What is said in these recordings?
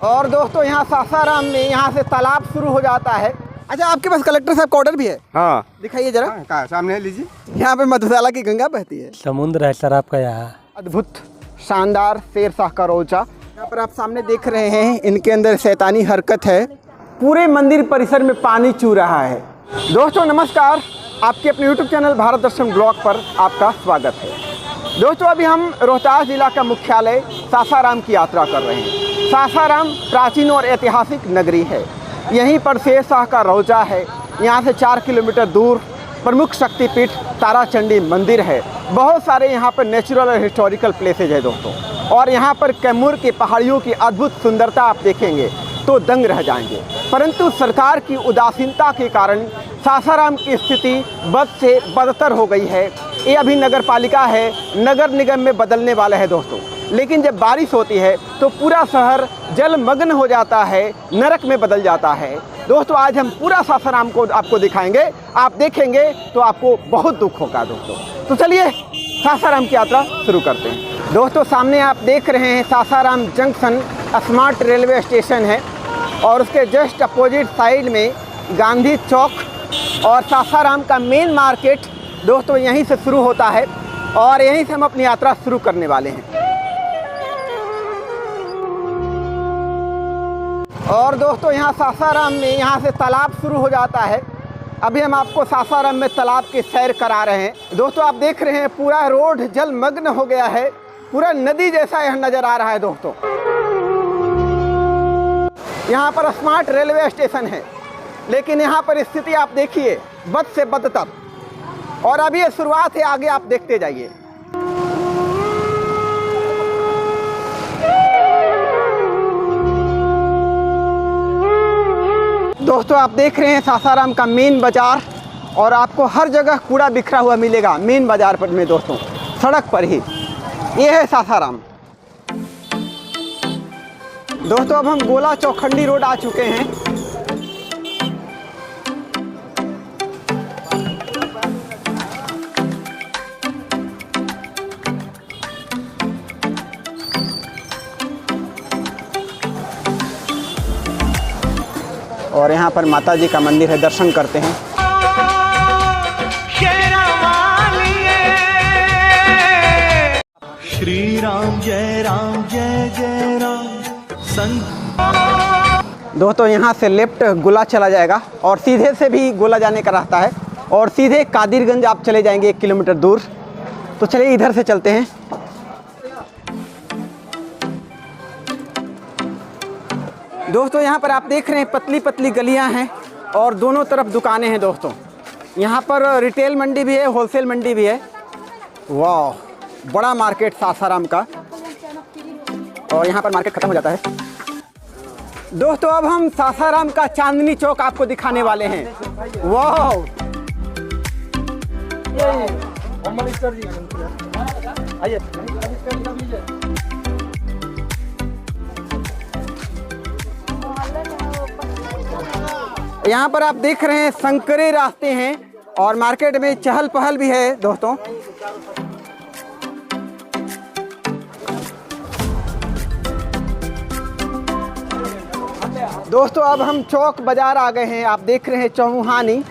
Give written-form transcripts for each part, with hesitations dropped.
और दोस्तों यहाँ सासाराम में यहाँ से तालाब शुरू हो जाता है। अच्छा, आपके पास कलेक्टर साहब का ऑर्डर भी है? हाँ, दिखाइए जरा। कहाँ सामने लीजिए। यहाँ पे मधुशाला की गंगा बहती है। समुद्र है सर आपका यहाँ। अद्भुत शानदार शेरशाह का रोजा यहाँ पर आप सामने देख रहे हैं। इनके अंदर शैतानी हरकत है। पूरे मंदिर परिसर में पानी चू रहा है। दोस्तों नमस्कार, आपके अपने YouTube चैनल भारत दर्शन ब्लॉग पर आपका स्वागत है। दोस्तों अभी हम रोहतास जिला का मुख्यालय सासाराम की यात्रा कर रहे हैं। सासाराम प्राचीन और ऐतिहासिक नगरी है। यहीं पर शेरशाह का रोजा है। यहाँ से 4 किलोमीटर दूर प्रमुख शक्तिपीठ ताराचंडी मंदिर है। बहुत सारे यहाँ पर नेचुरल और हिस्टोरिकल प्लेसेज है दोस्तों। और यहाँ पर कैमूर की पहाड़ियों की अद्भुत सुंदरता आप देखेंगे तो दंग रह जाएंगे। परंतु सरकार की उदासीनता के कारण सासाराम की स्थिति बद से बदतर हो गई है। ये अभी नगर पालिका है, नगर निगम में बदलने वाला है दोस्तों। लेकिन जब बारिश होती है तो पूरा शहर जलमग्न हो जाता है, नरक में बदल जाता है। दोस्तों आज हम पूरा सासाराम को आपको दिखाएंगे। आप देखेंगे तो आपको बहुत दुख होगा दोस्तों। तो चलिए सासाराम की यात्रा शुरू करते हैं। दोस्तों सामने आप देख रहे हैं Sasaram junction smart railway station है और उसके जस्ट अपोजिट साइड में गांधी चौक और सासाराम का मेन मार्केट दोस्तों यहीं से शुरू होता है और यहीं से हम अपनी यात्रा शुरू करने वाले हैं। और दोस्तों यहाँ सासाराम में यहाँ से तालाब शुरू हो जाता है। अभी हम आपको सासाराम में तालाब की सैर करा रहे हैं। दोस्तों आप देख रहे हैं पूरा रोड जलमग्न हो गया है। पूरा नदी जैसा यहाँ नज़र आ रहा है दोस्तों। यहाँ पर स्मार्ट रेलवे स्टेशन है, लेकिन यहाँ पर स्थिति आप देखिए बद से बदतर। और अभी ये शुरुआत है, आगे आप देखते जाइए। दोस्तों आप देख रहे हैं सासाराम का मेन बाजार और आपको हर जगह कूड़ा बिखरा हुआ मिलेगा मेन बाजार पर में दोस्तों, सड़क पर ही। ये है सासाराम। दोस्तों अब हम गोला चौखंडी रोड आ चुके हैं। और यहाँ पर माता जी का मंदिर है, दर्शन करते हैं। श्री राम जय जय राम दोस्तों यहाँ से लेफ्ट गोला चला जाएगा और सीधे से भी गोला जाने का रास्ता है और सीधे कादिरगंज आप चले जाएंगे 1 किलोमीटर दूर। तो चलिए इधर से चलते हैं। दोस्तों यहाँ पर आप देख रहे हैं पतली पतली गलियाँ हैं और दोनों तरफ दुकानें हैं दोस्तों। यहाँ पर रिटेल मंडी भी है, होलसेल मंडी भी है। वाह, बड़ा मार्केट सासाराम का। और यहाँ पर मार्केट खत्म हो जाता है। दोस्तों अब हम सासाराम का चांदनी चौक आपको दिखाने वाले हैं। वाह, यहाँ पर आप देख रहे हैं संकरे रास्ते हैं और मार्केट में चहल पहल भी है दोस्तों। दोस्तों अब हम चौक बाजार आ गए हैं। आप देख रहे हैं चौमुहानी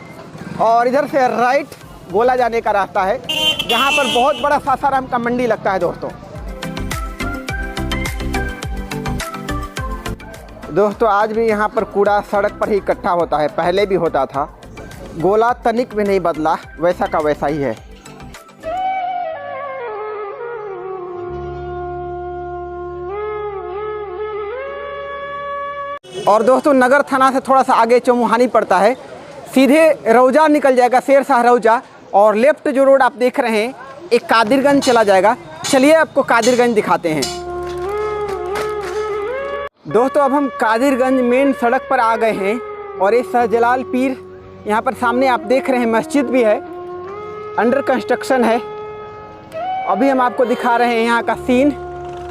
और इधर से राइट गोला जाने का रास्ता है, जहाँ पर बहुत बड़ा सासाराम का मंडी लगता है दोस्तों। दोस्तों आज भी यहाँ पर कूड़ा सड़क पर ही इकट्ठा होता है, पहले भी होता था। गोला तनिक भी नहीं बदला, वैसा का वैसा ही है। और दोस्तों नगर थाना से थोड़ा सा आगे चौमुहानी पड़ता है, सीधे रौजा निकल जाएगा, शेरशाह रौजा। और लेफ्ट जो रोड आप देख रहे हैं एक कादिरगंज चला जाएगा। चलिए आपको कादिरगंज दिखाते हैं। दोस्तों अब हम कादिरगंज मेन सड़क पर आ गए हैं और ये शाहजलाल पीर यहाँ पर सामने आप देख रहे हैं, मस्जिद भी है, अंडर कंस्ट्रक्शन है। अभी हम आपको दिखा रहे हैं यहाँ का सीन,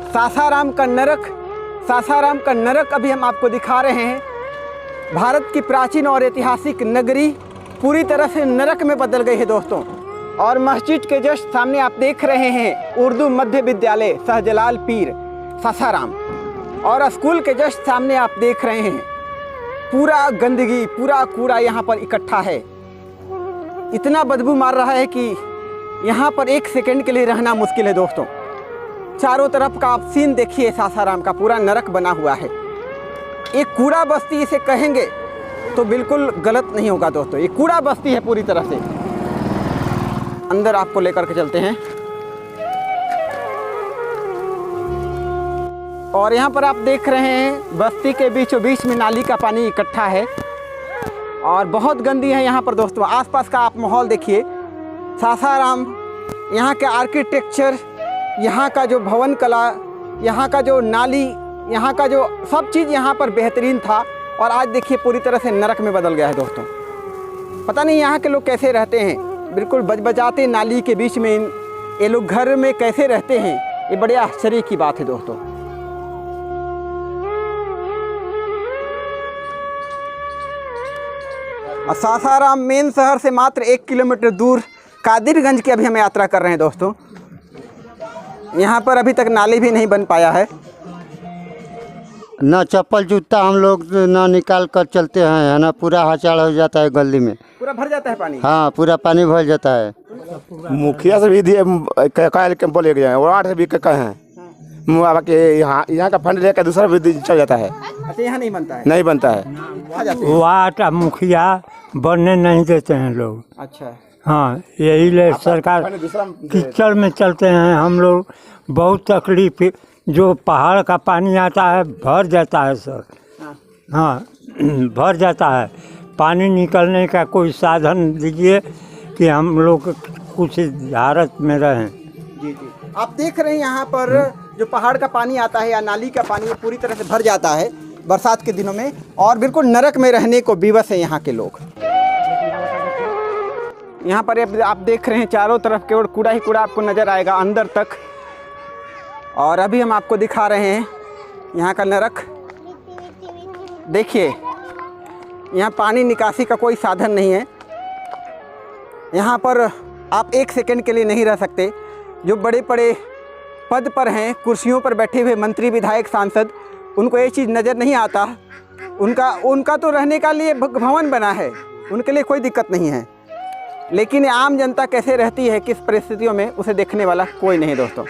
सासाराम का नरक। सासाराम का नरक अभी हम आपको दिखा रहे हैं। भारत की प्राचीन और ऐतिहासिक नगरी पूरी तरह से नरक में बदल गई है दोस्तों। और मस्जिद के जस्ट सामने आप देख रहे हैं उर्दू मध्य विद्यालय शाहजलाल पीर सासाराम। और स्कूल के जस्ट सामने आप देख रहे हैं पूरा गंदगी, पूरा कूड़ा यहाँ पर इकट्ठा है। इतना बदबू मार रहा है कि यहाँ पर एक सेकंड के लिए रहना मुश्किल है दोस्तों। चारों तरफ का आप सीन देखिए, सासाराम का पूरा नरक बना हुआ है। एक कूड़ा बस्ती इसे कहेंगे तो बिल्कुल गलत नहीं होगा दोस्तों, ये कूड़ा बस्ती है पूरी तरह से। अंदर आपको लेकर के चलते हैं और यहाँ पर आप देख रहे हैं बस्ती के बीचों बीच में नाली का पानी इकट्ठा है और बहुत गंदी है यहाँ पर दोस्तों। आसपास का आप माहौल देखिए, सासाराम, यहाँ के आर्किटेक्चर, यहाँ का जो भवन कला, यहाँ का जो नाली, यहाँ का जो सब चीज़ यहाँ पर बेहतरीन था और आज देखिए पूरी तरह से नरक में बदल गया है दोस्तों। पता नहीं यहाँ के लोग कैसे रहते हैं, बिल्कुल बजबजाते नाली के बीच में ये लोग घर में कैसे रहते हैं, ये बड़े आश्चर्य की बात है दोस्तों। और सासाराम मेन शहर से मात्र 1 किलोमीटर दूर कादिरगंज की अभी हम यात्रा कर रहे हैं दोस्तों। यहाँ पर अभी तक नाली भी नहीं बन पाया है। ना चप्पल जूता हम लोग ना निकाल कर चलते हैं, है ना, पूरा हाचाड़ हो जाता है गली में, पूरा भर जाता है पानी। हाँ पूरा पानी भर जाता है। मुखिया से भी दिए कह बोले गए हैं, वार्ड से भी कहे हैं कि यहाँ का फंड लेकर दूसरा भी चल जाता है। अच्छा, यहाँ नहीं बनता है? नहीं बनता है। वार्ड मुखिया बनने नहीं देते हैं लोग। अच्छा, हाँ, यही ले सरकार कीचड़ में चलते हैं हम लोग। बहुत तकलीफ, जो पहाड़ का पानी आता है भर जाता है सर। हाँ भर जाता है। पानी निकलने का कोई साधन दीजिए कि हम लोग कुछ हालत में रहें। जी जी, आप देख रहे हैं यहाँ पर जो पहाड़ का पानी आता है या नाली का पानी, वो पूरी तरह से भर जाता है बरसात के दिनों में और बिल्कुल नरक में रहने को विवश है यहाँ के लोग। यहाँ पर आप देख रहे हैं चारों तरफ केवल कूड़ा ही कूड़ा आपको नज़र आएगा अंदर तक। और अभी हम आपको दिखा रहे हैं यहाँ का नरक। देखिए, यहाँ पानी निकासी का कोई साधन नहीं है। यहाँ पर आप एक सेकंड के लिए नहीं रह सकते। जो बड़े बड़े पद पर हैं, कुर्सियों पर बैठे हुए मंत्री, विधायक, सांसद, उनको ये चीज़ नज़र नहीं आता। उनका तो रहने का लिए भवन बना है, उनके लिए कोई दिक्कत नहीं है। लेकिन आम जनता कैसे रहती है, किस परिस्थितियों में, उसे देखने वाला कोई नहीं दोस्तों।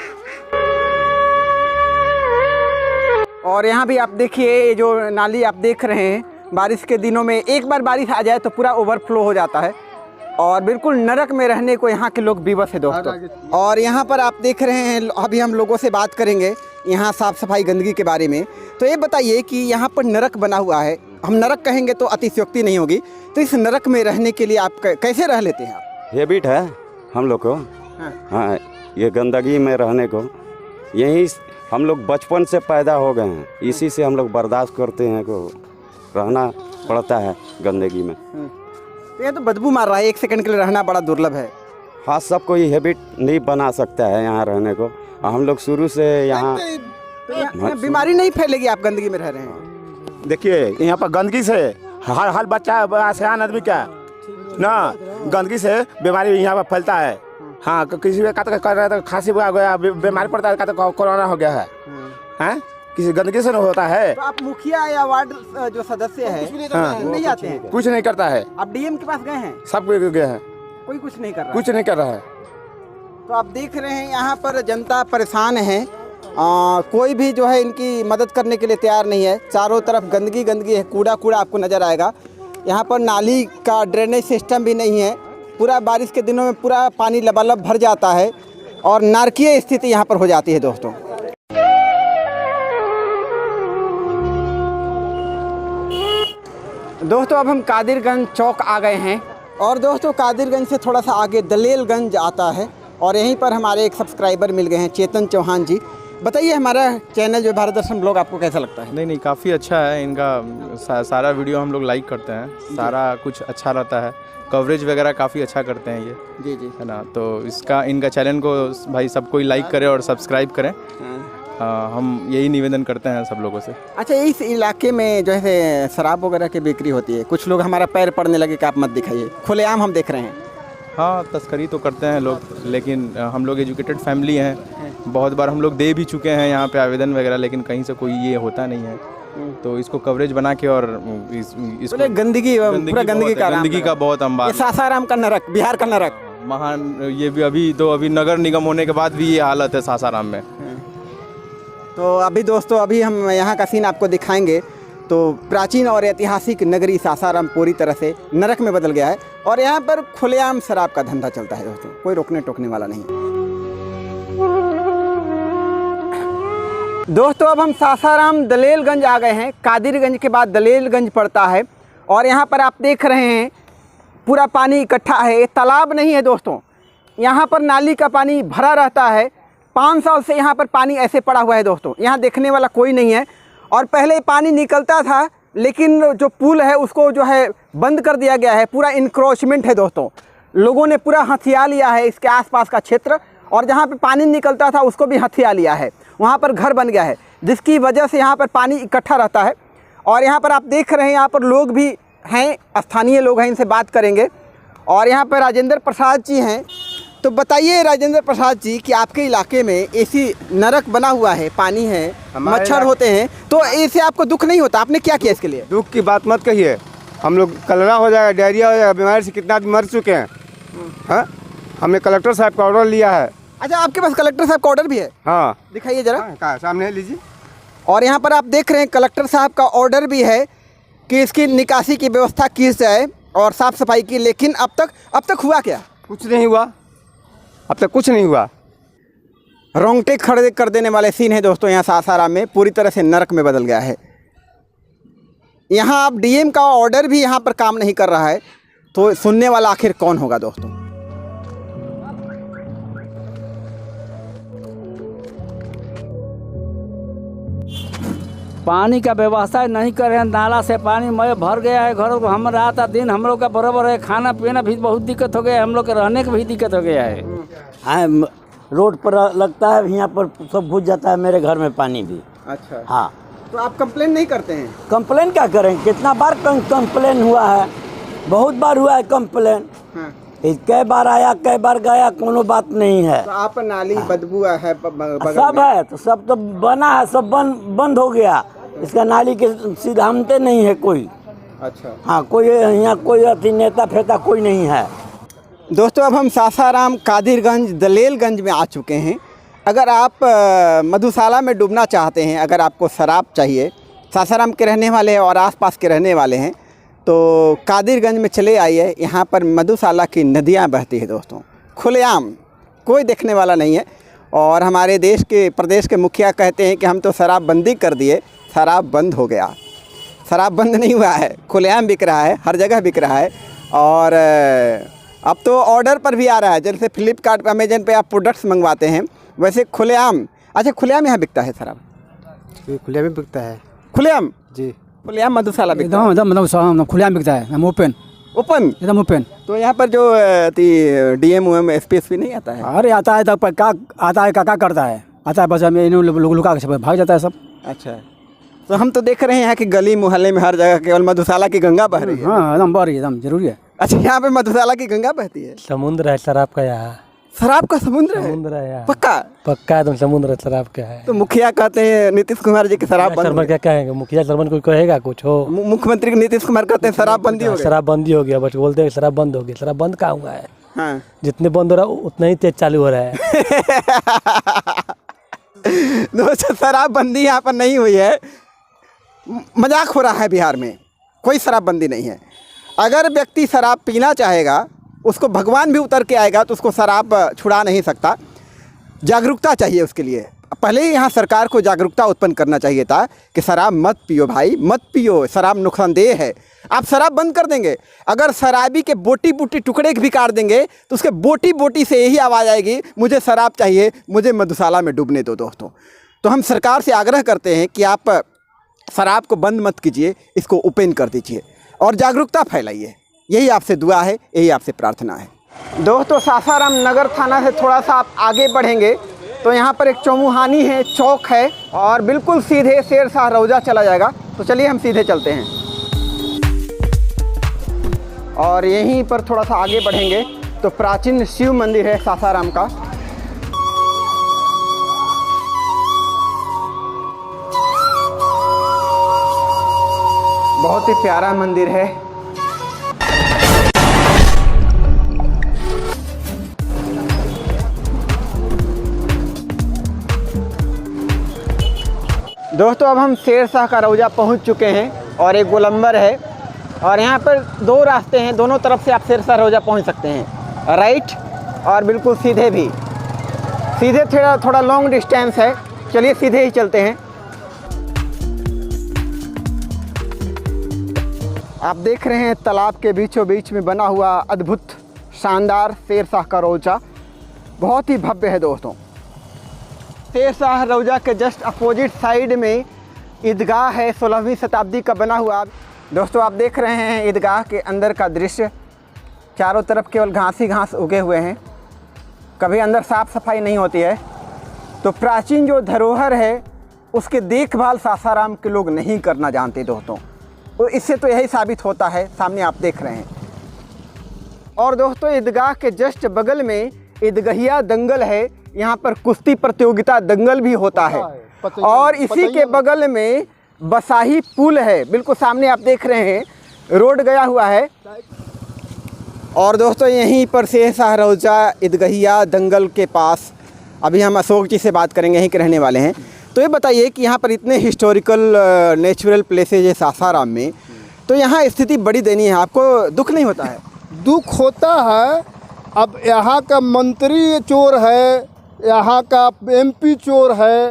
और यहाँ भी आप देखिए, ये जो नाली आप देख रहे हैं, बारिश के दिनों में एक बार बारिश आ जाए तो पूरा ओवरफ्लो हो जाता है और बिल्कुल नरक में रहने को यहाँ के लोग विवश है दोस्तों। और यहाँ पर आप देख रहे हैं, अभी हम लोगों से बात करेंगे यहाँ साफ़ सफाई गंदगी के बारे में। तो ये बताइए कि यहाँ पर नरक बना हुआ है, हम नरक कहेंगे तो अतिशयोक्ति नहीं होगी, तो इस नरक में रहने के लिए आप कैसे रह लेते हैं आप? हैबिट है हम लोग को। हाँ, ये गंदगी में रहने को यही हम लोग बचपन से पैदा हो गए हैं, इसी से हम लोग बर्दाश्त करते हैं को रहना पड़ता है गंदगी में। तो ये तो बदबू मार रहा है, एक सेकंड के लिए रहना बड़ा दुर्लभ है। हाँ, सबको ये हैबिट नहीं बना सकता है यहाँ रहने को। हम लोग शुरू से यहाँ बीमारी नहीं फैलेगी, आप गंदगी में रह रहे हैं। देखिए, यहाँ पर गंदगी से हर बच्चा सियान आदमी क्या ना, गंदगी से बीमारी यहाँ पर फैलता है। हाँ, किसी का कर रहा है तो खांसी हो गया, बीमारी पड़ता है तो कोरोना हो गया है। हैं, किसी गंदगी से नहीं होता है। तो आप मुखिया या वार्ड जो सदस्य है नहीं जाते हैं? कुछ नहीं करता है। आप डीएम के पास गए हैं? सब गए हैं, कोई कुछ नहीं कर रहा। कुछ नहीं कर रहा है। तो आप देख रहे हैं यहाँ पर जनता परेशान है, कोई भी जो है इनकी मदद करने के लिए तैयार नहीं है। चारों तरफ गंदगी गंदगी है, कूड़ा कूड़ा आपको नज़र आएगा। यहाँ पर नाली का ड्रेनेज सिस्टम भी नहीं है, पूरा बारिश के दिनों में पूरा पानी लबालब भर जाता है और नारकीय स्थिति यहाँ पर हो जाती है दोस्तों। दोस्तों अब हम कादिरगंज चौक आ गए हैं और दोस्तों कादिरगंज से थोड़ा सा आगे दलेलगंज आता है और यहीं पर हमारे एक सब्सक्राइबर मिल गए हैं, चेतन चौहान जी। बताइए, हमारा चैनल जो भारत दर्शन ब्लॉग आपको कैसा लगता है? नहीं, काफ़ी अच्छा है। इनका सारा वीडियो हम लोग लाइक करते हैं, सारा कुछ अच्छा रहता है, कवरेज वगैरह काफ़ी अच्छा करते हैं ये। जी जी, है ना। तो इनका चैनल को भाई सब कोई लाइक करे और सब्सक्राइब करें। हम यही निवेदन करते हैं सब लोगों से। अच्छा, इस इलाके में जो है शराब वगैरह की बिक्री होती है, कुछ लोग हमारा पैर पड़ने लगे कि आप मत दिखाइए, खुलेआम हम देख रहे हैं। हाँ, तस्करी तो करते हैं लोग, लेकिन हम लोग एजुकेटेड फैमिली हैं, बहुत बार हम लोग दे भी चुके हैं यहाँ पे आवेदन वगैरह, लेकिन कहीं से कोई ये होता नहीं है। तो इसको कवरेज बना के और इसको गंदगी पूरा गंदगी का गंदगी का बहुत अंबार, सासाराम का नरक, बिहार का नरक महान। ये भी अभी नगर निगम होने के बाद भी ये हालत है सासाराम में। तो अभी दोस्तों अभी हम यहाँ का सीन आपको दिखाएंगे। तो प्राचीन और ऐतिहासिक नगरी सासाराम पूरी तरह से नरक में बदल गया है और यहाँ पर खुलेआम शराब का धंधा चलता है दोस्तों, कोई रोकने टोकने वाला नहीं। दोस्तों अब हम सासाराम दलेलगंज आ गए हैं। कादिरगंज के बाद दलेलगंज पड़ता है और यहाँ पर आप देख रहे हैं पूरा पानी इकट्ठा है। ये तालाब नहीं है दोस्तों, यहाँ पर नाली का पानी भरा रहता है। 5 साल से यहाँ पर पानी ऐसे पड़ा हुआ है दोस्तों, यहाँ देखने वाला कोई नहीं है। और पहले पानी निकलता था लेकिन जो पुल है उसको जो है बंद कर दिया गया है। पूरा इंक्रोचमेंट है दोस्तों, लोगों ने पूरा हथिया लिया है इसके आसपास का क्षेत्र और जहाँ पे पानी निकलता था उसको भी हथिया लिया है। वहाँ पर घर बन गया है जिसकी वजह से यहाँ पर पानी इकट्ठा रहता है। और यहाँ पर आप देख रहे हैं यहाँ पर लोग भी हैं, स्थानीय लोग हैं, इनसे बात करेंगे। और यहाँ पर राजेंद्र प्रसाद जी हैं। तो बताइए राजेंद्र प्रसाद जी कि आपके इलाके में ऐसी नरक बना हुआ है, पानी है, मच्छर होते हैं, तो इससे आपको दुख नहीं होता? आपने क्या किया इसके लिए? दुख की बात मत कहिए, हम लोग कलरा हो जाएगा, डायरिया हो जाएगा, बीमारी से कितना आदमी मर चुके हैं। हाँ, हमने कलेक्टर साहब का ऑर्डर लिया है। अच्छा, आपके पास कलेक्टर साहब का ऑर्डर भी है? हाँ, दिखाइए जरा। कहाँ सामने लीजिए। और यहाँ पर आप देख रहे हैं कलेक्टर साहब का ऑर्डर भी है कि इसकी निकासी की व्यवस्था की जाए और साफ़ सफाई की। लेकिन अब तक हुआ क्या? कुछ नहीं हुआ, अब तक कुछ नहीं हुआ। रोंगटे खड़े कर देने वाले सीन है दोस्तों। यहाँ सासाराम में पूरी तरह से नरक में बदल गया है। यहाँ अब डीएम का ऑर्डर भी यहाँ पर काम नहीं कर रहा है, तो सुनने वाला आखिर कौन होगा दोस्तों? पानी का व्यवस्था नहीं कर रहे हैं, नाला से पानी मय भर गया है घरों को। हम रात दिन हम लोग का बराबर है, खाना पीना भी बहुत दिक्कत हो गया है, हम लोग के रहने का भी दिक्कत हो गया है। हाँ, रोड पर लगता है, यहाँ पर सब घुस जाता है, मेरे घर में पानी भी। अच्छा, हाँ। तो आप कंप्लेन नहीं करते हैं? कंप्लेन क्या करें, कितना बार कंप्लेन हुआ है, बहुत बार हुआ है कंप्लेन। हाँ। कई बार आया, कई बार गया, कोनो बात नहीं है। तो आप नाली बदबू है सब है, तो सब तो बना है, सब बंद हो गया। इसका नाली के सिद्धांत नहीं है कोई। अच्छा, हाँ, कोई यहाँ कोई अति नेता फेता कोई नहीं है। दोस्तों अब हम सासाराम, कादिरगंज, दलेलगंज में आ चुके हैं। अगर आप मधुशाला में डूबना चाहते हैं, अगर आपको शराब चाहिए, सासाराम के रहने वाले हैं और आसपास के रहने वाले हैं, तो कादिरगंज में चले आइए। यहाँ पर मधुशाला की नदियाँ बहती है दोस्तों, खुलेआम, कोई देखने वाला नहीं है। और हमारे प्रदेश के मुखिया कहते हैं कि हम तो शराबबंदी कर दिए, शराब बंद हो गया। शराब बंद नहीं हुआ है, खुलेआम बिक रहा है, हर जगह बिक रहा है। और अब तो ऑर्डर पर भी आ रहा है, जैसे फ्लिपकार्ट पे, अमेजन पे आप प्रोडक्ट्स मंगवाते हैं, वैसे खुलेआम। अच्छा, खुलेआम यहाँ बिकता है शराब? खुलेआम में बिकता है। खुलेआम जी, खुलेआम मधुशाला बिकता है? एकदम खुलेआम बिकता है, ओपन एकदम ओपन। तो यहाँ पर जो डीएम उएम एसपी नहीं आता है? अरे आता है तो क्या आता है, क्या करता है, आता है बस हमें लुका के भाग जाता है सब। अच्छा, तो हम तो देख रहे हैं यहाँ की गली मोहल्ले में हर जगह केवल मधुशाला की गंगा बह रही है। हाँ, एकदम बह रही है, एकदम जरूरी है। अच्छा, यहाँ पे मधुशाला की गंगा बहती है? समुद्र है शराब का, यहाँ शराब का समुद्र है यहाँ। पक्का एकदम समुद्र शराब का है। तो मुखिया कहते हैं नीतीश कुमार जी की शराब बंद हो गई। क्या कहेंगे, मुखिया शर्मा कोई कहेगा कुछ हो? मुख्यमंत्री नीतीश कुमार कहते हैं शराब बंदी हो गई। शराब बंदी हो गया, बस बोलते हैं शराब बंद हो गया। शराब बंद कहाँ हुआ है? हाँ। जितने बंद हो रहा है उतना ही तेज चालू हो रहा है। दोस्तों, शराब बंदी यहाँ पर नहीं हुई है, मजाक हो रहा है। बिहार में कोई शराबबंदी नहीं है। अगर व्यक्ति शराब पीना चाहेगा, उसको भगवान भी उतर के आएगा तो उसको शराब छुड़ा नहीं सकता। जागरूकता चाहिए उसके लिए। पहले ही यहाँ सरकार को जागरूकता उत्पन्न करना चाहिए था कि शराब मत पियो भाई, मत पियो, शराब नुकसानदेह है। आप शराब बंद कर देंगे, अगर शराबी के बोटी बोटी टुकड़े भी काट देंगे तो उसके बोटी बोटी से यही आवाज़ आएगी, मुझे शराब चाहिए, मुझे मधुशाला में डूबने दो। दोस्तों, तो हम सरकार से आग्रह करते हैं कि आप शराब को बंद मत कीजिए, इसको ओपन कर दीजिए और जागरूकता फैलाइए। यही आपसे दुआ है, यही आपसे प्रार्थना है। दोस्तों, सासाराम नगर थाना से थोड़ा सा आप आगे बढ़ेंगे तो यहाँ पर एक चौमुहानी है, चौक है और बिल्कुल सीधे शेरशाह रौजा चला जाएगा। तो चलिए हम सीधे चलते हैं और यहीं पर थोड़ा सा आगे बढ़ेंगे तो प्राचीन शिव मंदिर है सासाराम का। बहुत ही प्यारा मंदिर है। दोस्तों अब हम शेरशाह का रौजा पहुंच चुके हैं और एक गोलंबर है और यहाँ पर दो रास्ते हैं, दोनों तरफ से आप शेरशाह रौजा पहुंच सकते हैं, राइट और बिल्कुल सीधे भी। सीधे थोड़ा लॉन्ग डिस्टेंस है, चलिए सीधे ही चलते हैं। आप देख रहे हैं तालाब के बीचों बीच में बना हुआ अद्भुत शानदार शेरशाह का रौजा, बहुत ही भव्य है दोस्तों। शेरशाह रौजा के जस्ट अपोजिट साइड में ईदगाह है, 16वीं शताब्दी का बना हुआ। दोस्तों आप देख रहे हैं ईदगाह के अंदर का दृश्य, चारों तरफ केवल घास ही घास उगे हुए हैं, कभी अंदर साफ़ सफाई नहीं होती है। तो प्राचीन जो धरोहर है उसके देखभाल सासाराम के लोग नहीं करना जानते दोस्तों, तो इससे तो यही साबित होता है, सामने आप देख रहे हैं। और दोस्तों ईदगाह के जस्ट बगल में ईदगहिया दंगल है, यहाँ पर कुश्ती प्रतियोगिता दंगल भी होता है। और इसी के बगल में बसाही पुल है, बिल्कुल सामने आप देख रहे हैं, रोड गया हुआ है। और दोस्तों यहीं पर शेरशाह रौजा ईदगहिया दंगल के पास अभी हम अशोक जी से बात करेंगे, यहीं के रहने वाले हैं। तो ये बताइए कि यहाँ पर इतने हिस्टोरिकल नेचुरल प्लेसेज है सासाराम में, तो यहाँ स्थिति बड़ी दयनीय है, आपको दुख नहीं होता है? दुख होता है। अब यहाँ का मंत्री चोर है, यहाँ का एमपी चोर है,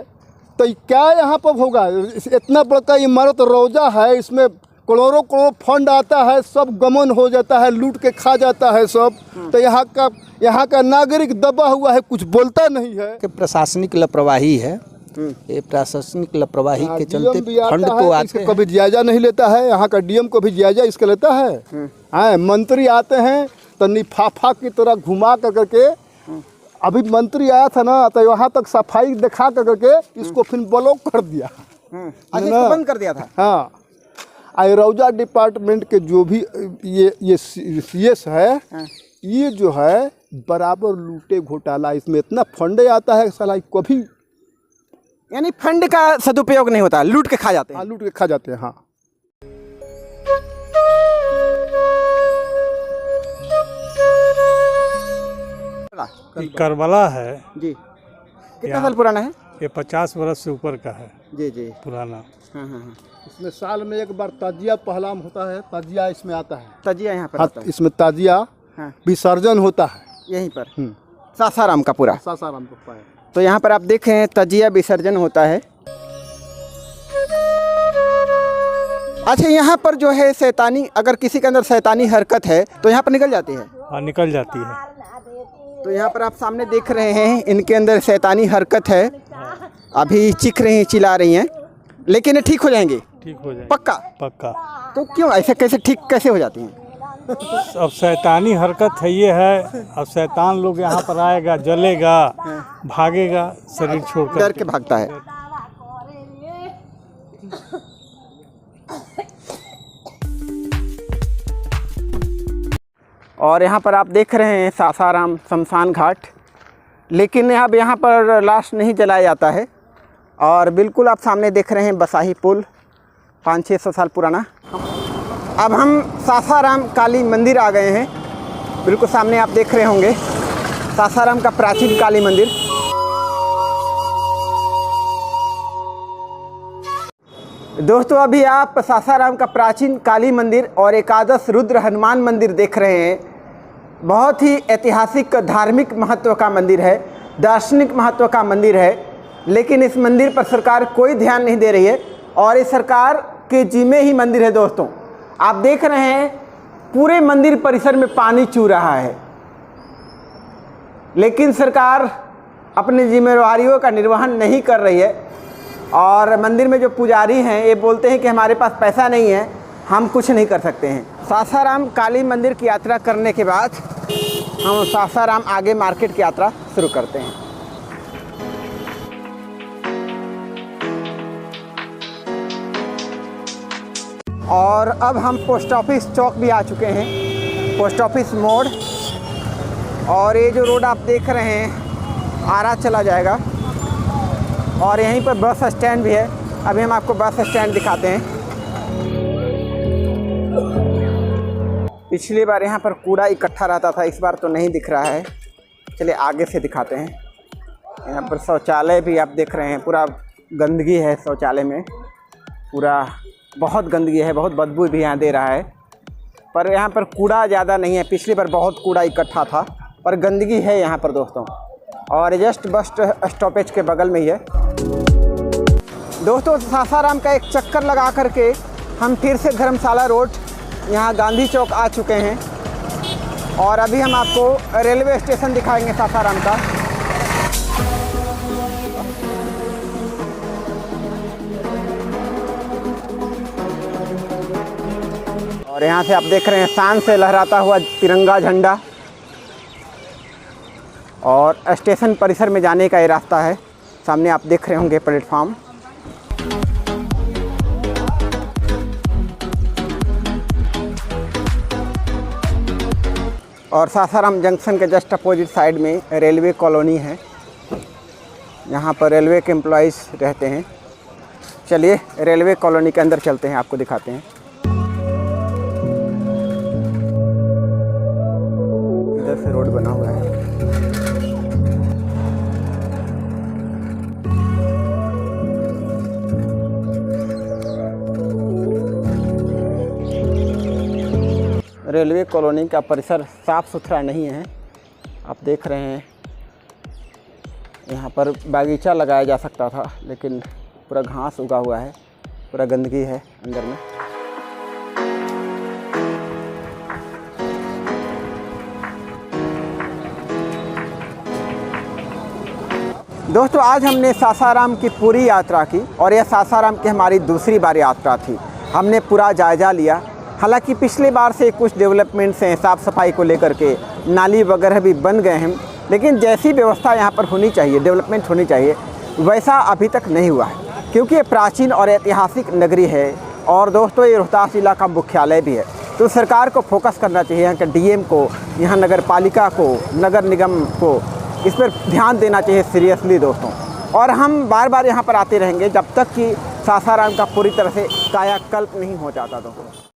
तो क्या यहाँ पर होगा? इतना बड़ा इमारत रौजा है, इसमें करोड़ों फंड आता है, सब गमन हो जाता है, लूट के खा जाता है सब। तो यहाँ का नागरिक दबा हुआ है, कुछ बोलता नहीं है। कि प्रशासनिक लापरवाही है, ये प्रशासनिक लापरवाही के चलते फंड को आते कभी जायजा नहीं लेता है। यहाँ का डीएम को भी जायजा इसका लेता है। मंत्री आते हैं तो निफाफा की तरह घुमा करके, अभी मंत्री आया था ना तो यहाँ तक सफाई दिखा करके इसको फिर ब्लॉक कर दिया, इसको बंद कर दिया था। हाँ, रौजा डिपार्टमेंट के जो भी ये सीएस है, ये जो है बराबर लूटे घोटाला, इसमें इतना फंड आता है साला कभी, यानी फंड का सदुपयोग नहीं होता, लूट के खा जाते हैं। हाँ, लूट के खा जाते हैं। हाँ, करबला है जी, कितना साल पुराना है? ये 50 वर्ष से ऊपर का है जी जी, पुराना। हाँ। इसमें साल में एक बार ताजिया पहलाम होता है, ताजिया इसमें आता है, ताजिया यहाँ पर हाँ, आता है। इसमें ताजिया विसर्जन होता है यहीं पर सासाराम का पूरा सासाराम का है। तो यहाँ पर आप देखें ताजिया विसर्जन होता है। अच्छा, यहाँ पर जो है शैतानी, अगर किसी के अंदर शैतानी हरकत है तो यहाँ पर निकल जाती है? हाँ, निकल जाती है। तो यहाँ पर आप सामने देख रहे हैं इनके अंदर शैतानी हरकत है, अभी चीख रही हैं, चिल्ला रही हैं, लेकिन ये ठीक हो जाएंगे? ठीक हो जाएंगे पक्का। तो क्यों ऐसे, कैसे ठीक कैसे हो जाती हैं? अब शैतानी हरकत है, ये है, अब शैतान लोग यहाँ पर आएगा, जलेगा, भागेगा, शरीर छोड़कर डर के भागता है। और यहाँ पर आप देख रहे हैं सासाराम शमशान घाट, लेकिन अब यहाँ पर लाश नहीं जलाया जाता है। और बिल्कुल आप सामने देख रहे हैं बसाही पुल, 500-600 साल पुराना। अब हम सासाराम काली मंदिर आ गए हैं, बिल्कुल सामने आप देख रहे होंगे सासाराम का प्राचीन काली मंदिर। दोस्तों अभी आप सासाराम का प्राचीन काली मंदिर और एकादश रुद्र हनुमान मंदिर देख रहे हैं। बहुत ही ऐतिहासिक धार्मिक महत्व का मंदिर है, दार्शनिक महत्व का मंदिर है, लेकिन इस मंदिर पर सरकार कोई ध्यान नहीं दे रही है और इस सरकार के जिम्मे ही मंदिर है। दोस्तों आप देख रहे हैं पूरे मंदिर परिसर में पानी चू रहा है, लेकिन सरकार अपनी जिम्मेवारियों का निर्वहन नहीं कर रही है। और मंदिर में जो पुजारी हैं ये बोलते हैं कि हमारे पास पैसा नहीं है, हम कुछ नहीं कर सकते हैं। सासाराम काली मंदिर की यात्रा करने के बाद हम सासाराम आगे मार्केट की यात्रा शुरू करते हैं। और अब हम पोस्ट ऑफिस चौक भी आ चुके हैं, पोस्ट ऑफिस मोड़। और ये जो रोड आप देख रहे हैं आरा चला जाएगा और यहीं पर बस स्टैंड भी है। अभी हम आपको बस स्टैंड दिखाते हैं। पिछली बार यहाँ पर कूड़ा इकट्ठा रहता था, इस बार तो नहीं दिख रहा है। चलिए आगे से दिखाते हैं। यहाँ पर शौचालय भी आप देख रहे हैं, पूरा गंदगी है शौचालय में, पूरा बहुत गंदगी है, बहुत बदबू भी यहाँ दे रहा है। पर यहाँ पर कूड़ा ज़्यादा नहीं है, पिछली बार बहुत कूड़ा इकट्ठा था, पर गंदगी है यहाँ पर दोस्तों। और जस्ट बस स्टॉपेज के बगल में ही है दोस्तों। सासाराम का एक चक्कर लगा करके हम फिर से धर्मशाला रोड यहाँ गांधी चौक आ चुके हैं और अभी हम आपको रेलवे स्टेशन दिखाएंगे सासाराम का। और यहाँ से आप देख रहे हैं शान से लहराता हुआ तिरंगा झंडा और स्टेशन परिसर में जाने का ये रास्ता है। सामने आप देख रहे होंगे प्लेटफॉर्म। और सासाराम जंक्शन के जस्ट अपोजिट साइड में रेलवे कॉलोनी है, यहाँ पर रेलवे के एम्प्लॉइज़ रहते हैं। चलिए रेलवे कॉलोनी के अंदर चलते हैं, आपको दिखाते हैं। इधर से रोड बना हुआ है। रेलवे कॉलोनी का परिसर साफ़ सुथरा नहीं है, आप देख रहे हैं। यहाँ पर बागीचा लगाया जा सकता था, लेकिन पूरा घास उगा हुआ है, पूरा गंदगी है अंदर में। दोस्तों आज हमने सासाराम की पूरी यात्रा की और यह सासाराम की हमारी दूसरी बार यात्रा थी। हमने पूरा जायज़ा लिया। हालांकि पिछली बार से कुछ डेवलपमेंट्स हैं, साफ़ सफाई को लेकर के नाली वगैरह भी बन गए हैं, लेकिन जैसी व्यवस्था यहाँ पर होनी चाहिए, डेवलपमेंट होनी चाहिए, वैसा अभी तक नहीं हुआ है। क्योंकि ये प्राचीन और ऐतिहासिक नगरी है और दोस्तों ये रोहतास जिला का मुख्यालय भी है। तो सरकार को फोकस करना चाहिए, यहाँ के डीएम को, यहाँ नगर पालिका को, नगर निगम को इस पर ध्यान देना चाहिए सीरियसली दोस्तों। और हम बार बार यहाँ पर आते रहेंगे जब तक कि सासाराम का पूरी तरह से कायाकल्प नहीं हो जाता दोस्तों।